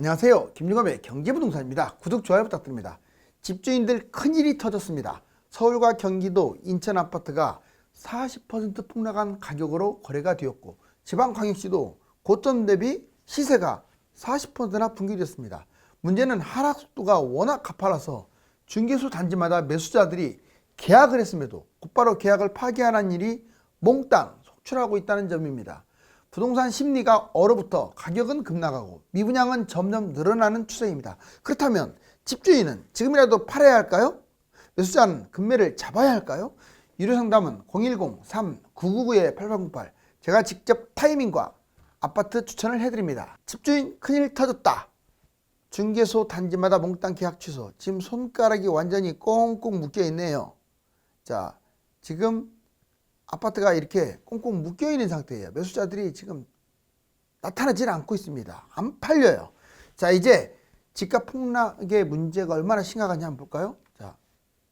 안녕하세요. 김유감의 경제부동산입니다. 구독, 좋아요 부탁드립니다. 집주인들 큰일이 터졌습니다. 서울과 경기도, 인천 아파트가 40% 폭락한 가격으로 거래가 되었고, 지방광역시도 고점 대비 시세가 40%나 붕괴됐습니다. 문제는 하락 속도가 워낙 가팔라서 중개소 단지마다 매수자들이 계약을 했음에도 곧바로 계약을 파기하는 일이 몽땅 속출하고 있다는 점입니다. 부동산 심리가 얼어붙어 가격은 급락하고 미분양은 점점 늘어나는 추세입니다. 그렇다면 집주인은 지금이라도 팔아야 할까요? 매수자는 금매를 잡아야 할까요? 유료상담은 010-3999-8808 제가 직접 타이밍과 아파트 추천을 해드립니다. 집주인 큰일 터졌다. 중개소 단지마다 몽땅 계약 취소. 지금 손가락이 완전히 꽁꽁 묶여 있네요. 자, 지금 아파트가 이렇게 꽁꽁 묶여있는 상태예요. 매수자들이 지금 나타나지 않고 있습니다. 안 팔려요. 자, 이제 집값 폭락의 문제가 얼마나 심각하냐 한번 볼까요? 자,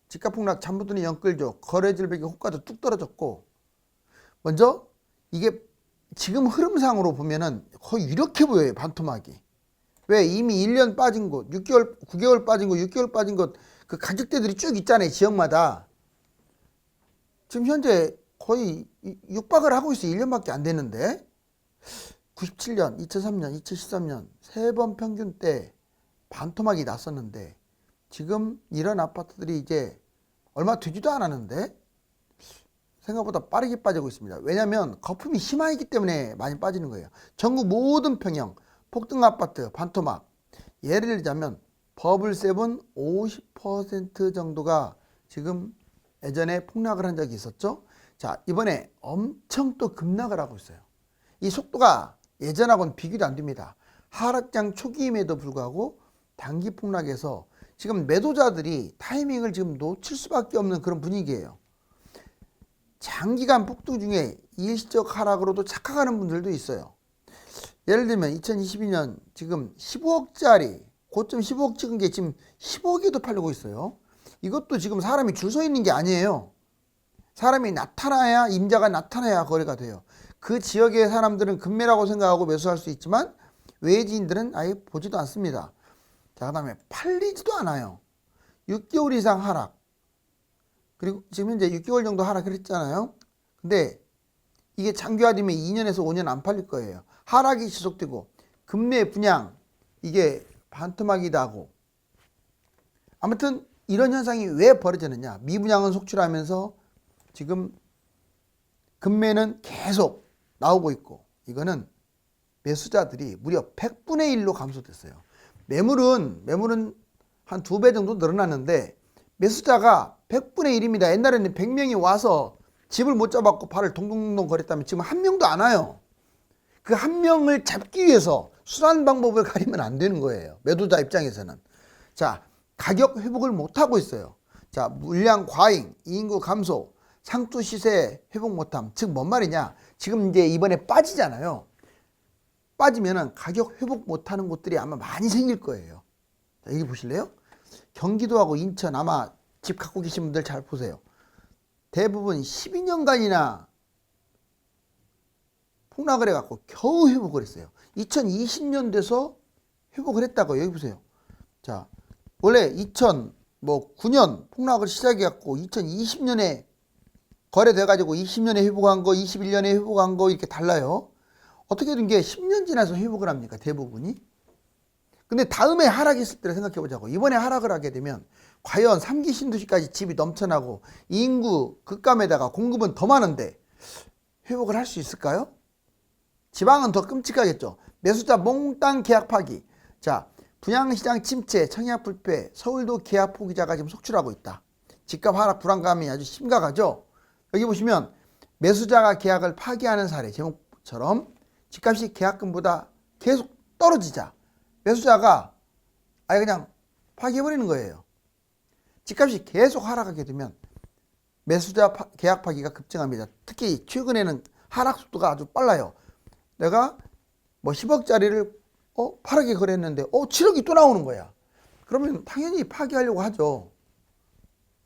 집값 폭락 잠부더니 영끌죠. 거래 질벽의 호가도 뚝 떨어졌고, 먼저 이게 지금 흐름상으로 보면은 거의 이렇게 보여요. 반토막이. 왜? 이미 1년 빠진 곳, 6개월, 9개월 빠진 곳, 6개월 빠진 곳, 그 가격대들이 쭉 있잖아요. 지역마다. 지금 현재 거의 육박을 하고 있어요. 1년밖에 안 됐는데 97년, 2003년, 2013년 세 번 평균 때 반토막이 났었는데 지금 이런 아파트들이 이제 얼마 되지도 않았는데 생각보다 빠르게 빠지고 있습니다. 왜냐하면 거품이 심하기 때문에 많이 빠지는 거예요. 전국 모든 평형, 폭등 아파트, 반토막 예를 들자면 버블7 50% 정도가 지금 예전에 폭락을 한 적이 있었죠. 자, 이번에 엄청 또 급락을 하고 있어요. 이 속도가 예전하고는 비교도 안 됩니다. 하락장 초기임에도 불구하고 단기 폭락에서 지금 매도자들이 타이밍을 지금 놓칠 수밖에 없는 그런 분위기예요. 장기간 폭등 중에 일시적 하락으로도 착각하는 분들도 있어요. 예를 들면 2022년 지금 15억짜리 고점 15억 찍은 게 지금 10억에도 팔리고 있어요. 이것도 지금 사람이 줄 서 있는 게 아니에요. 사람이 나타나야, 임자가 나타나야 거래가 돼요. 그 지역의 사람들은 금매라고 생각하고 매수할 수 있지만 외지인들은 아예 보지도 않습니다. 자, 그 다음에 팔리지도 않아요. 6개월 이상 하락. 그리고 지금 현재 6개월 정도 하락을 했잖아요. 근데 이게 장기화되면 2년에서 5년 안 팔릴 거예요. 하락이 지속되고 금매 분양 이게 반토막이 나고 아무튼 이런 현상이 왜 벌어지느냐. 미분양은 속출하면서 지금 금매는 계속 나오고 있고 이거는 매수자들이 무려 100분의 1로 감소됐어요. 매물은 한 2배 정도 늘어났는데 매수자가 100분의 1입니다. 옛날에는 100명이 와서 집을 못 잡았고 발을 동동동 거렸다면 지금 한 명도 안 와요. 그 한 명을 잡기 위해서 수단 방법을 가리면 안 되는 거예요. 매도자 입장에서는. 자, 가격 회복을 못하고 있어요. 자, 물량 과잉, 인구 감소, 상투 시세 회복 못함. 즉 뭔 말이냐? 지금 이제 이번에 빠지잖아요. 빠지면은 가격 회복 못하는 곳들이 아마 많이 생길 거예요. 자, 여기 보실래요? 경기도하고 인천 아마 집 갖고 계신 분들 잘 보세요. 대부분 12년간이나 폭락을 해갖고 겨우 회복을 했어요. 2020년 돼서 회복을 했다고. 여기 보세요. 자, 원래 2009년 폭락을 시작해갖고 2020년에 거래돼가지고 20년에 회복한 거, 21년에 회복한 거 이렇게 달라요. 어떻게 된 게 10년 지나서 회복을 합니까? 대부분이. 근데 다음에 하락했을 때를 생각해 보자고. 이번에 하락을 하게 되면 과연 3기 신도시까지 집이 넘쳐나고 인구 급감에다가 공급은 더 많은데 회복을 할 수 있을까요? 지방은 더 끔찍하겠죠. 매수자 몽땅 계약 파기. 자, 분양시장 침체, 청약 불패, 서울도 계약 포기자가 지금 속출하고 있다. 집값 하락 불안감이 아주 심각하죠. 여기 보시면 매수자가 계약을 파기하는 사례 제목처럼 집값이 계약금보다 계속 떨어지자 매수자가 아예 그냥 파기해버리는 거예요. 집값이 계속 하락하게 되면 매수자 계약 파기가 급증합니다. 특히 최근에는 하락 속도가 아주 빨라요. 내가 뭐 10억짜리를 8억에 거래했는데 7억이 또 나오는 거야. 그러면 당연히 파기하려고 하죠.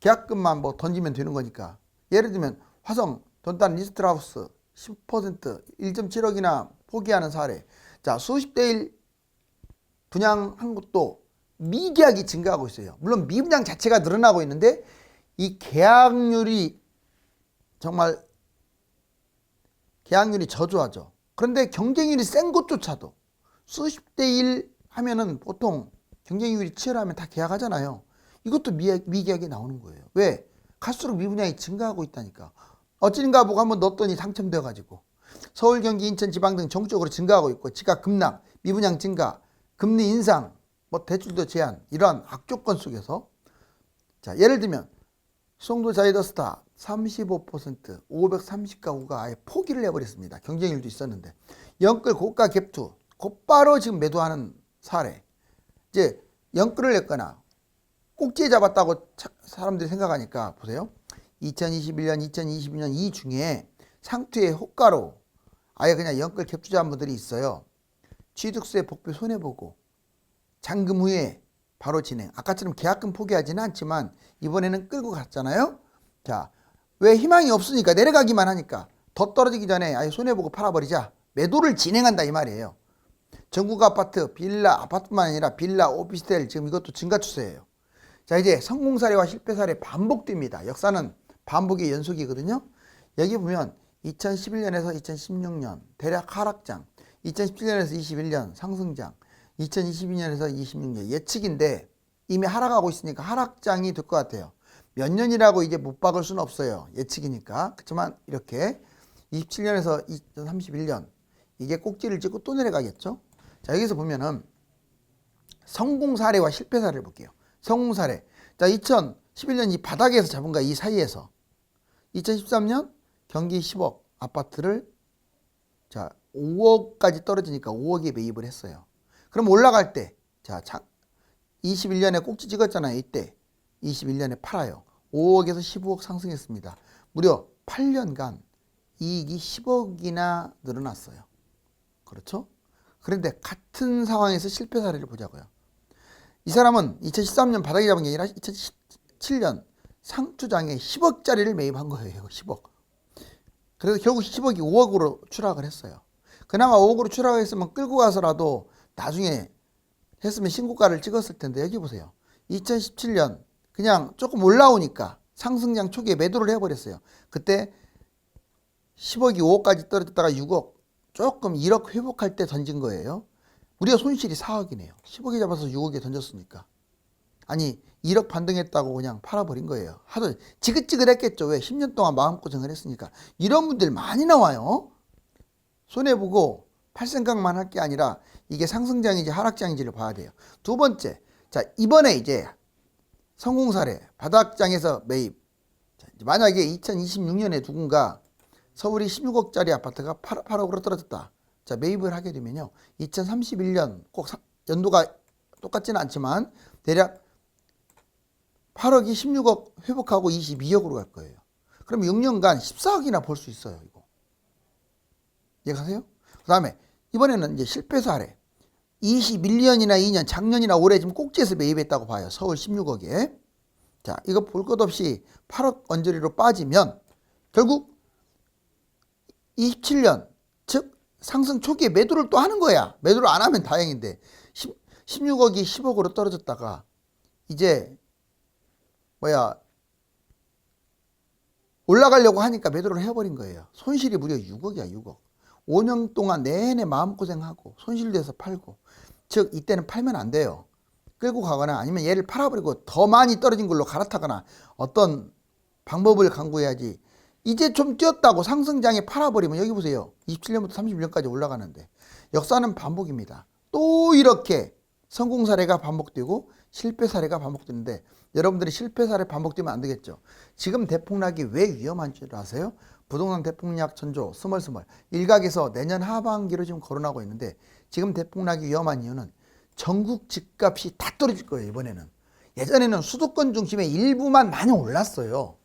계약금만 뭐 던지면 되는 거니까. 예를 들면 화성 돈단 리스트하우스 10% 1.7억이나 포기하는 사례. 자, 수십 대 1 분양한 것도 미계약이 증가하고 있어요. 물론 미분양 자체가 늘어나고 있는데 이 계약률이 정말 계약률이 저조하죠. 그런데 경쟁률이 센 곳조차도 수십 대 1 하면은 보통 경쟁률이 치열하면 다 계약하잖아요. 이것도 미계약이 나오는 거예요. 왜? 갈수록 미분양이 증가하고 있다니까. 어찌인가 보고 한번 넣었더니 당첨돼가지고 서울, 경기, 인천, 지방 등 전국적으로 증가하고 있고 지각 급락, 미분양 증가, 금리 인상, 뭐 대출도 제한 이러한 악조건 속에서 자 예를 들면 송도 자이더스타 35% 530가구가 아예 포기를 해버렸습니다. 경쟁률도 있었는데 영끌 고가 갭투 곧바로 지금 매도하는 사례. 이제 영끌을 냈거나 꼭지에 잡았다고 사람들이 생각하니까 보세요. 2021년, 2022년 이 중에 상투의 호가로 아예 그냥 영끌 갭 투자한 분들이 있어요. 취득세 복비 손해보고 잔금 후에 바로 진행. 아까처럼 계약금 포기하지는 않지만 이번에는 끌고 갔잖아요. 자, 왜 희망이 없으니까 내려가기만 하니까 더 떨어지기 전에 아예 손해보고 팔아버리자. 매도를 진행한다 이 말이에요. 전국 아파트, 빌라, 아파트만 아니라 빌라, 오피스텔 지금 이것도 증가 추세예요. 자 이제 성공 사례와 실패 사례 반복됩니다. 역사는 반복의 연속이거든요. 여기 보면 2011년에서 2016년 대략 하락장, 2017년에서 21년 상승장, 2022년에서 26년 예측인데 이미 하락하고 있으니까 하락장이 될 것 같아요. 몇 년이라고 이제 못 박을 수는 없어요. 예측이니까. 그렇지만 이렇게 27년에서 2031년 이게 꼭지를 찍고 또 내려가겠죠. 자 여기서 보면은 성공 사례와 실패 사례를 볼게요. 성공 사례. 자 2011년 이 바닥에서 잡은 거야. 이 사이에서 2013년 경기 10억 아파트를 자 5억까지 떨어지니까 5억에 매입을 했어요. 그럼 올라갈 때 자 21년에 꼭지 찍었잖아요. 이때 21년에 팔아요. 5억에서 15억 상승했습니다. 무려 8년간 이익이 10억이나 늘어났어요. 그렇죠? 그런데 같은 상황에서 실패 사례를 보자고요. 이 사람은 2013년 바닥에 잡은 게 아니라 2017년 상투장에 10억짜리를 매입한 거예요. 10억. 그래서 결국 10억이 5억으로 추락을 했어요. 그나마 5억으로 추락했으면 끌고 가서라도 나중에 했으면 신고가를 찍었을 텐데 여기 보세요. 2017년 그냥 조금 올라오니까 상승장 초기에 매도를 해버렸어요. 그때 10억이 5억까지 떨어졌다가 6억 조금 1억 회복할 때 던진 거예요. 우리가 손실이 4억이네요. 10억에 잡아서 6억에 던졌으니까. 아니 1억 반등했다고 그냥 팔아버린 거예요. 하도 지긋지긋했겠죠. 왜? 10년 동안 마음고생을 했으니까. 이런 분들 많이 나와요. 손해보고 팔 생각만 할 게 아니라 이게 상승장인지 하락장인지를 봐야 돼요. 두 번째, 자 이번에 이제 성공 사례 바닥장에서 매입. 자, 만약에 2026년에 누군가 서울이 16억짜리 아파트가 8억으로 떨어졌다. 자 매입을 하게 되면요 2031년 꼭 연도가 똑같지는 않지만 대략 8억이 16억 회복하고 22억으로 갈 거예요. 그럼 6년간 14억이나 벌 수 있어요. 이거 이해가세요? 그 다음에 이번에는 이제 실패 사례 21년이나 2년 작년이나 올해 지금 꼭지에서 매입했다고 봐요. 서울 16억에. 자 이거 볼 것 없이 8억 언저리로 빠지면 결국 27년 즉 상승 초기에 매도를 또 하는 거야. 매도를 안 하면 다행인데 16억이 10억으로 떨어졌다가 이제 올라가려고 하니까 매도를 해버린 거예요. 손실이 무려 6억이야 6억. 5년 동안 내내 마음고생하고 손실돼서 팔고 즉 이때는 팔면 안 돼요. 끌고 가거나 아니면 얘를 팔아버리고 더 많이 떨어진 걸로 갈아타거나 어떤 방법을 강구해야지. 이제 좀 뛰었다고 상승장에 팔아버리면 여기 보세요. 27년부터 31년까지 올라가는데 역사는 반복입니다. 또 이렇게 성공 사례가 반복되고 실패 사례가 반복되는데 여러분들이 실패 사례 반복되면 안 되겠죠. 지금 대폭락이 왜 위험한 줄 아세요? 부동산 대폭락 전조 스멀스멀 일각에서 내년 하반기로 지금 거론하고 있는데 지금 대폭락이 위험한 이유는 전국 집값이 다 떨어질 거예요. 이번에는. 예전에는 수도권 중심의 일부만 많이 올랐어요.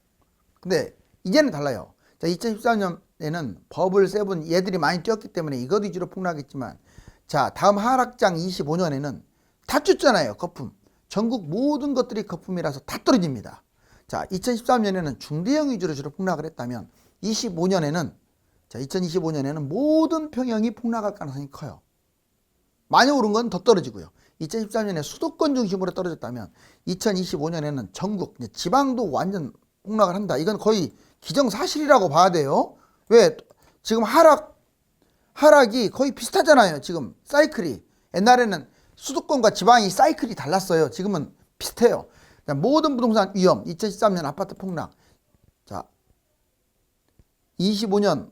근데 이제는 달라요. 자, 2014년에는 버블, 세븐 얘들이 많이 뛰었기 때문에 이것 위주로 폭락했지만 자 다음 하락장 25년에는 다 뛰었잖아요. 거품. 전국 모든 것들이 거품이라서 다 떨어집니다. 자 2013년에는 중대형 위주로 주로 폭락을 했다면 2025년에는 모든 평형이 폭락할 가능성이 커요. 많이 오른 건 더 떨어지고요. 2013년에 수도권 중심으로 떨어졌다면 2025년에는 전국, 지방도 완전 폭락을 한다. 이건 거의 기정사실이라고 봐야 돼요. 왜? 지금 하락이 거의 비슷하잖아요. 지금 사이클이. 옛날에는 수도권과 지방이 사이클이 달랐어요. 지금은 비슷해요. 모든 부동산 위험, 2013년 아파트 폭락. 자, 25년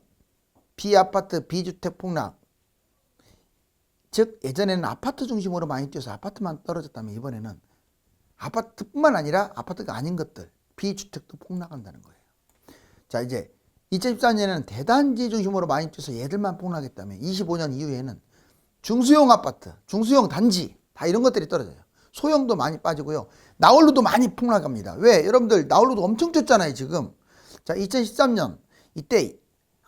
비아파트, 비주택 폭락. 즉 예전에는 아파트 중심으로 많이 뛰어서 아파트만 떨어졌다면 이번에는 아파트뿐만 아니라 아파트가 아닌 것들, 비주택도 폭락한다는 거예요. 자, 이제 2014년에는 대단지 중심으로 많이 뛰어서 얘들만 폭락했다면 25년 이후에는 중수용 아파트, 중수용 단지 다 이런 것들이 떨어져요. 소형도 많이 빠지고요. 나홀로도 많이 폭락합니다. 왜? 여러분들 나홀로도 엄청 쪘잖아요 지금. 자, 2013년 이때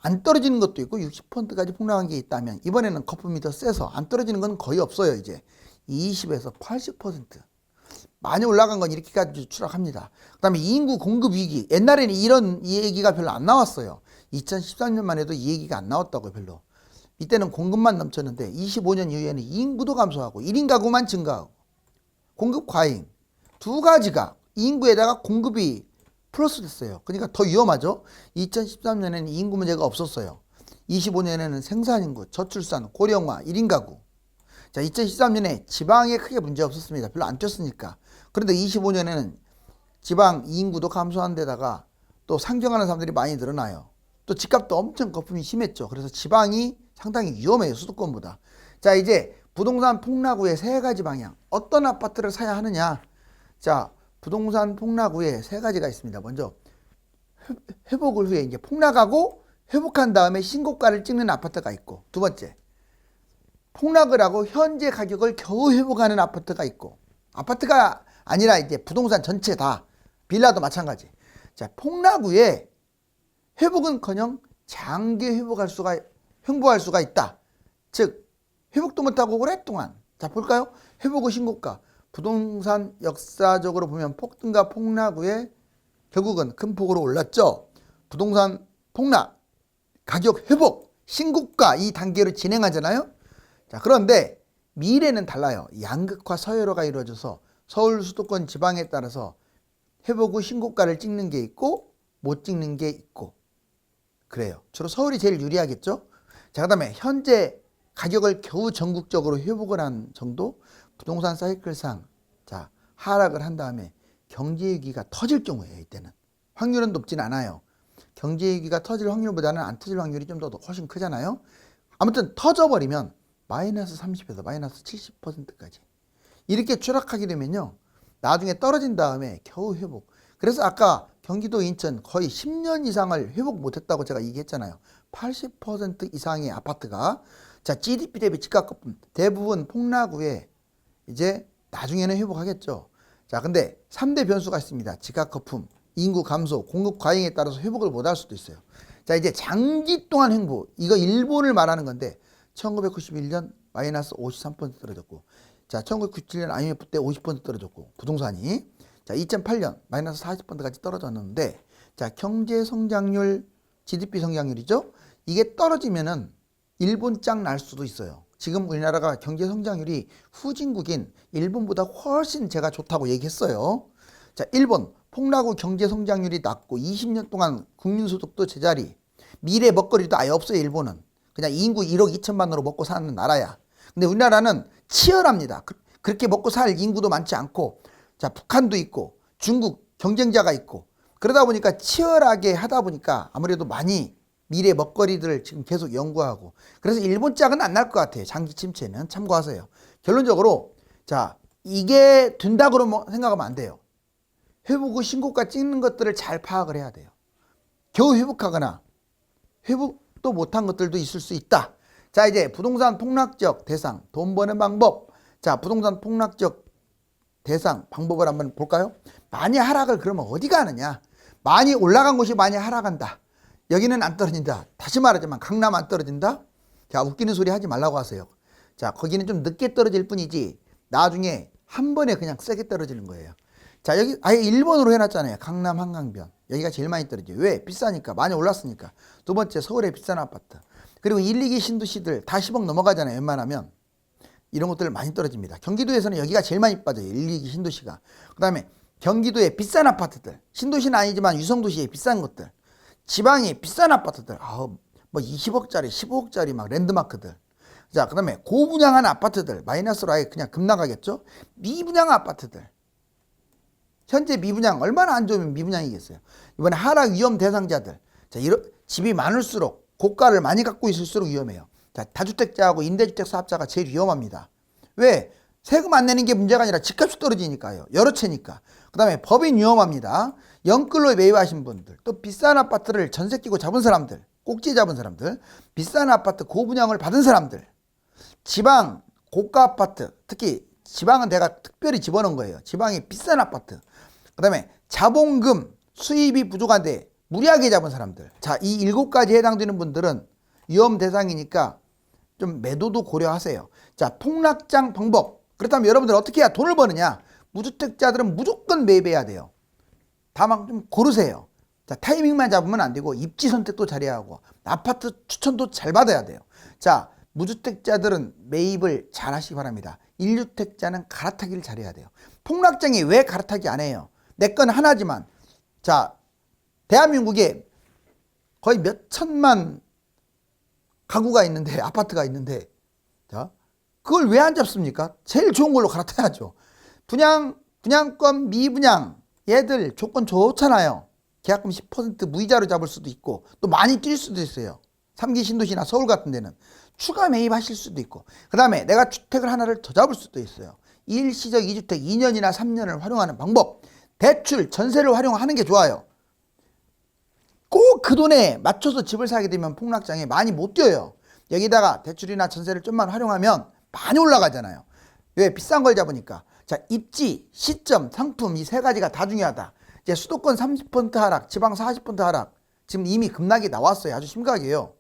안 떨어지는 것도 있고 60%까지 폭락한 게 있다면 이번에는 거품이 더 세서 안 떨어지는 건 거의 없어요. 이제 20에서 80% 많이 올라간 건 이렇게까지 추락합니다. 그 다음에 인구 공급 위기. 옛날에는 이런 얘기가 별로 안 나왔어요. 2013년만 해도 이 얘기가 안 나왔다고요. 별로. 이때는 공급만 넘쳤는데 25년 이후에는 인구도 감소하고 1인 가구만 증가하고 공급 과잉 두 가지가 인구에다가 공급이 플러스 됐어요. 그러니까 더 위험하죠. 2013년에는 인구 문제가 없었어요. 25년에는 생산인구, 저출산, 고령화, 1인 가구. 자, 2013년에 지방에 크게 문제 없었습니다. 별로 안 뛰었으니까. 그런데 25년에는 지방 인구도 감소한 데다가 또 상경하는 사람들이 많이 늘어나요. 또 집값도 엄청 거품이 심했죠. 그래서 지방이 상당히 위험해요. 수도권보다. 자, 이제 부동산 폭락 후에 세 가지 방향. 어떤 아파트를 사야 하느냐. 자, 부동산 폭락 후에 세 가지가 있습니다. 먼저 회복을 후에 이제 폭락하고 회복한 다음에 신고가를 찍는 아파트가 있고, 두 번째 폭락을 하고 현재 가격을 겨우 회복하는 아파트가 있고, 아파트가 아니라 이제 부동산 전체 다 빌라도 마찬가지. 자, 폭락 후에 회복은커녕 장기 횡보할 수가 있다. 즉 회복도 못하고 오랫동안. 자, 볼까요? 회복 후 신고가. 부동산 역사적으로 보면 폭등과 폭락 후에 결국은 큰 폭으로 올랐죠. 부동산 폭락, 가격 회복, 신고가 이 단계로 진행하잖아요. 자, 그런데 미래는 달라요. 양극화 서열화가 이루어져서 서울 수도권 지방에 따라서 회복 후 신고가를 찍는 게 있고 못 찍는 게 있고 그래요. 주로 서울이 제일 유리하겠죠. 자, 그 다음에 현재 가격을 겨우 전국적으로 회복을 한 정도. 부동산 사이클상 자 하락을 한 다음에 경제위기가 터질 경우에요. 이때는 확률은 높진 않아요. 경제위기가 터질 확률보다는 안 터질 확률이 좀 더 훨씬 크잖아요. 아무튼 터져버리면 마이너스 30에서 마이너스 70%까지 이렇게 추락하게 되면요, 나중에 떨어진 다음에 겨우 회복. 그래서 아까 경기도 인천 거의 10년 이상을 회복 못했다고 제가 얘기했잖아요. 80% 이상의 아파트가. 자, GDP 대비 집값 거품 대부분 폭락 후에 이제 나중에는 회복하겠죠. 자, 근데 3대 변수가 있습니다. 집값 거품, 인구 감소, 공급 과잉에 따라서 회복을 못할 수도 있어요. 자, 이제 장기 동안 횡보. 이거 일본을 말하는 건데 1991년 마이너스 53% 떨어졌고, 자, 1997년 IMF 때 50% 떨어졌고, 부동산이. 자, 2008년 마이너스 40%까지 떨어졌는데, 자, 경제 성장률, GDP 성장률이죠. 이게 떨어지면은 일본 짱 날 수도 있어요. 지금 우리나라가 경제 성장률이 후진국인 일본보다 훨씬 제가 좋다고 얘기했어요. 자, 일본 폭락 후 경제 성장률이 낮고 20년 동안 국민소득도 제자리, 미래 먹거리도 아예 없어요. 일본은 그냥 인구 1억 2천만으로 먹고 사는 나라야. 근데 우리나라는 치열합니다. 그렇게 먹고 살 인구도 많지 않고, 자, 북한도 있고 중국 경쟁자가 있고, 그러다 보니까 치열하게 하다 보니까 아무래도 많이 미래 먹거리들을 지금 계속 연구하고, 그래서 일본 짝은 안 날 것 같아요. 장기 침체는. 참고하세요. 결론적으로 자, 이게 된다고 생각하면 안 돼요. 회복 후 신고가 찍는 것들을 잘 파악을 해야 돼요. 겨우 회복하거나 회복도 못한 것들도 있을 수 있다. 자, 이제 부동산 폭락적 대상, 돈 버는 방법. 자, 부동산 폭락적 대상 방법을 한번 볼까요? 많이 하락을 그러면 어디 가느냐? 많이 올라간 곳이 많이 하락한다. 여기는 안 떨어진다. 다시 말하자면 강남 안 떨어진다. 자, 웃기는 소리 하지 말라고 하세요. 자, 거기는 좀 늦게 떨어질 뿐이지 나중에 한 번에 그냥 세게 떨어지는 거예요. 자, 여기 아예 1번으로 해놨잖아요. 강남 한강변. 여기가 제일 많이 떨어져요. 왜? 비싸니까. 많이 올랐으니까. 두 번째 서울의 비싼 아파트. 그리고 1, 2기 신도시들 다 10억 넘어가잖아요. 웬만하면. 이런 것들 많이 떨어집니다. 경기도에서는 여기가 제일 많이 빠져요. 1, 2기 신도시가. 그 다음에 경기도의 비싼 아파트들, 신도시는 아니지만 유성도시의 비싼 것들, 지방의 비싼 아파트들, 뭐 20억짜리, 15억짜리 막 랜드마크들. 자, 그 다음에 고분양한 아파트들, 마이너스로 아예 그냥 급나가겠죠? 미분양 아파트들. 현재 미분양, 얼마나 안 좋으면 미분양이겠어요? 이번에 하락 위험 대상자들. 자, 집이 많을수록, 고가를 많이 갖고 있을수록 위험해요. 자, 다주택자하고 임대주택 사업자가 제일 위험합니다. 왜? 세금 안 내는 게 문제가 아니라 집값이 떨어지니까요. 여러 채니까. 그 다음에 법인 위험합니다. 영끌로 매입하신 분들, 또 비싼 아파트를 전세 끼고 잡은 사람들, 꼭지 잡은 사람들, 비싼 아파트 고분양을 받은 사람들, 지방 고가 아파트, 특히 지방은 내가 특별히 집어넣은 거예요. 지방의 비싼 아파트. 그 다음에 자본금 수입이 부족한데 무리하게 잡은 사람들. 자, 이 7가지에 해당되는 분들은 위험 대상이니까 좀 매도도 고려하세요. 자, 폭락장 방법. 그렇다면 여러분들 어떻게 해야 돈을 버느냐? 무주택자들은 무조건 매입해야 돼요. 다만 좀 고르세요. 자, 타이밍만 잡으면 안 되고 입지 선택도 잘해야 하고 아파트 추천도 잘 받아야 돼요. 자, 무주택자들은 매입을 잘 하시기 바랍니다. 1주택자는 갈아타기를 잘해야 돼요. 폭락장이 왜 갈아타기 안 해요? 내 건 하나지만, 자, 대한민국에 거의 몇 천만 가구가 있는데, 아파트가 있는데, 자, 그걸 왜 안 잡습니까? 제일 좋은 걸로 갈아타야죠. 분양권 미분양, 얘들 조건 좋잖아요. 계약금 10% 무이자로 잡을 수도 있고, 또 많이 뛸 수도 있어요. 3기 신도시나 서울 같은 데는 추가 매입하실 수도 있고, 그 다음에 내가 주택을 하나를 더 잡을 수도 있어요. 일시적 2주택 2년이나 3년을 활용하는 방법, 대출, 전세를 활용하는 게 좋아요. 꼭 그 돈에 맞춰서 집을 사게 되면 폭락장에 많이 못 뛰어요. 여기다가 대출이나 전세를 좀만 활용하면 많이 올라가잖아요. 왜? 비싼 걸 잡으니까. 자, 입지, 시점, 상품 이 3가지가 다 중요하다. 이제 수도권 30% 하락, 지방 40% 하락. 지금 이미 급락이 나왔어요. 아주 심각해요.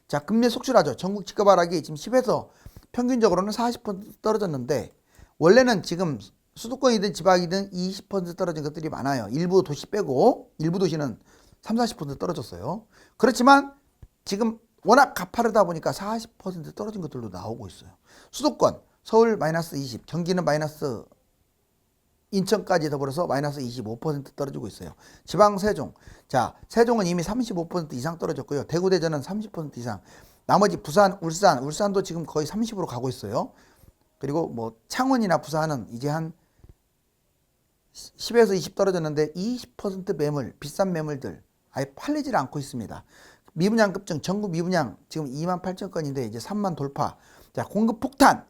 자, 금리 속출하죠. 전국 집값 하락이 지금 10에서 평균적으로는 40% 떨어졌는데, 원래는 지금 수도권이든 지방이든 20% 떨어진 것들이 많아요. 일부 도시 빼고, 일부 도시는 3, 40% 떨어졌어요. 그렇지만 지금 워낙 가파르다 보니까 40% 떨어진 것들도 나오고 있어요. 수도권, 서울 마이너스 20, 경기는 마이너스, 인천까지 더불어서 마이너스 25% 떨어지고 있어요. 지방 세종. 자, 세종은 이미 35% 이상 떨어졌고요. 대구, 대전은 30% 이상. 나머지 부산, 울산도 지금 거의 30으로 가고 있어요. 그리고 뭐 창원이나 부산은 이제 한 10에서 20 떨어졌는데 20% 매물, 비싼 매물들 아예 팔리질 않고 있습니다. 미분양 급증, 전국 미분양 지금 28,000건인데 이제 3만 돌파. 자, 공급 폭탄.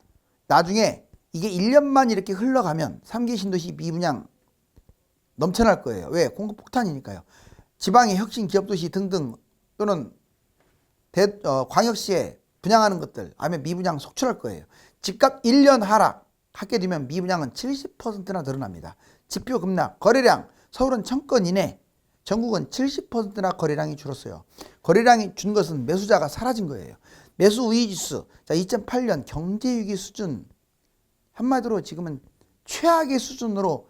나중에 이게 1년만 이렇게 흘러가면 3기 신도시 미분양 넘쳐날 거예요. 왜? 공급 폭탄이니까요. 지방의 혁신 기업도시 등등 또는 광역시에 분양하는 것들 아니면 미분양 속출할 거예요. 집값 1년 하락하게 되면 미분양은 70%나 늘어납니다. 지표 급락, 거래량 서울은 1000건 이내, 전국은 70%나 거래량이 줄었어요. 거래량이 준 것은 매수자가 사라진 거예요. 매수 우위지수, 자, 2008년 경제위기 수준, 한마디로 지금은 최악의 수준으로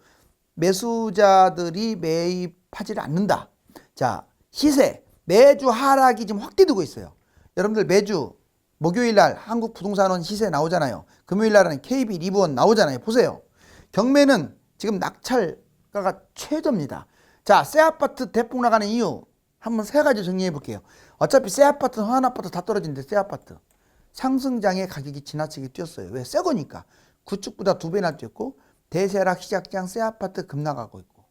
매수자들이 매입하지 않는다. 자, 시세 매주 하락이 지금 확대되고 있어요. 여러분들 매주 목요일날 한국부동산원 시세 나오잖아요. 금요일날은 KB 리브원 나오잖아요. 보세요. 경매는 지금 낙찰가가 최저입니다. 자, 새 아파트 대폭 나가는 이유 한번 3가지 정리해 볼게요. 어차피 새 아파트, 허한 아파트 다 떨어지는데 새 아파트 상승장의 가격이 지나치게 뛰었어요. 왜? 새 거니까. 구축보다 2배나 뛰었고, 대세락 시작장 새 아파트 급나가고 있고,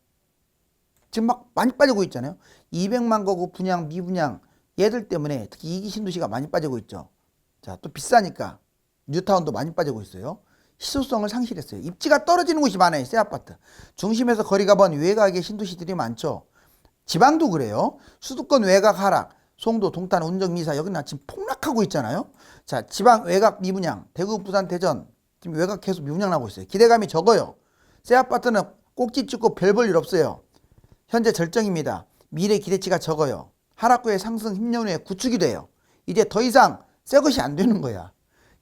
지금 막 많이 빠지고 있잖아요. 200만 가구 분양 미분양 얘들 때문에 특히 2기 신도시가 많이 빠지고 있죠. 자, 또 비싸니까 뉴타운도 많이 빠지고 있어요. 희소성을 상실했어요. 입지가 떨어지는 곳이 많아요. 새 아파트 중심에서 거리가 먼 외곽의 신도시들이 많죠. 지방도 그래요. 수도권 외곽 하락, 송도, 동탄, 운정, 미사 여기는 지금 폭락하고 있잖아요. 자, 지방 외곽 미분양, 대구, 부산, 대전 지금 외곽 계속 미분양 나고 있어요. 기대감이 적어요. 새 아파트는 꼭지 찍고 별 볼 일 없어요. 현재 절정입니다. 미래 기대치가 적어요. 하락 후에 상승 10년 후에 구축이 돼요. 이제 더 이상 새 것이 안 되는 거야.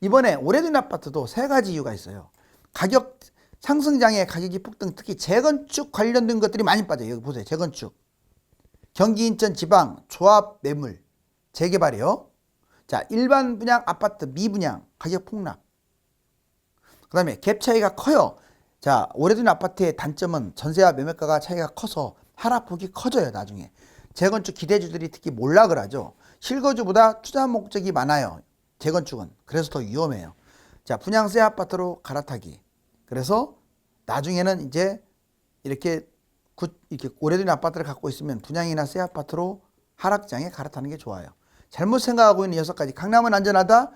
이번에 오래된 아파트도 3가지 이유가 있어요. 가격 상승장의 가격이 폭등, 특히 재건축 관련된 것들이 많이 빠져요. 여기 보세요. 재건축. 경기, 인천, 지방, 조합 매물, 재개발이요. 자, 일반 분양 아파트 미분양 가격 폭락. 그 다음에 갭 차이가 커요. 자, 오래된 아파트의 단점은 전세와 매매가가 차이가 커서 하락폭이 커져요. 나중에 재건축 기대주들이 특히 몰락을 하죠. 실거주보다 투자 목적이 많아요. 재건축은. 그래서 더 위험해요. 자, 분양세 아파트로 갈아타기. 그래서 나중에는 이제 이렇게 오래된 아파트를 갖고 있으면 분양이나 새 아파트로 하락장에 갈아타는 게 좋아요. 잘못 생각하고 있는 6가지. 강남은 안전하다.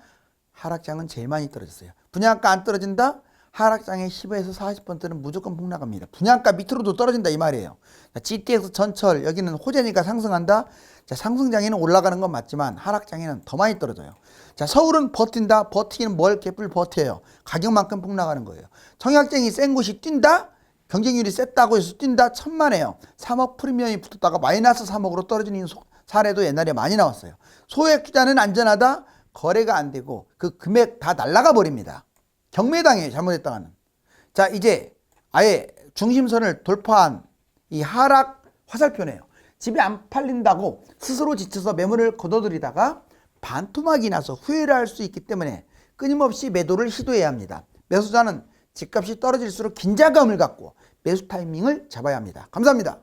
하락장은 제일 많이 떨어졌어요. 분양가 안 떨어진다. 하락장의 10에서 40%는 무조건 폭락합니다. 분양가 밑으로도 떨어진다 이 말이에요. 자, GTX 전철 여기는 호재니까 상승한다. 자, 상승장에는 올라가는 건 맞지만 하락장에는 더 많이 떨어져요. 자, 서울은 버틴다. 버티기는 뭘 개뿔 버텨요. 가격만큼 폭락하는 거예요. 청약장이 센 곳이 뛴다. 경쟁률이 셌다고 해서 뛴다. 천만에요. 3억 프리미엄이 붙었다가 마이너스 3억으로 떨어지는 사례도 옛날에 많이 나왔어요. 소액 투자는 안전하다. 거래가 안 되고 그 금액 다 날라가 버립니다. 경매당해요. 잘못했다가는. 자, 이제 아예 중심선을 돌파한 이 하락 화살표네요. 집이 안 팔린다고 스스로 지쳐서 매물을 거둬들이다가 반토막이 나서 후회를 할 수 있기 때문에 끊임없이 매도를 시도해야 합니다. 매수자는 집값이 떨어질수록 긴장감을 갖고 매수 타이밍을 잡아야 합니다. 감사합니다.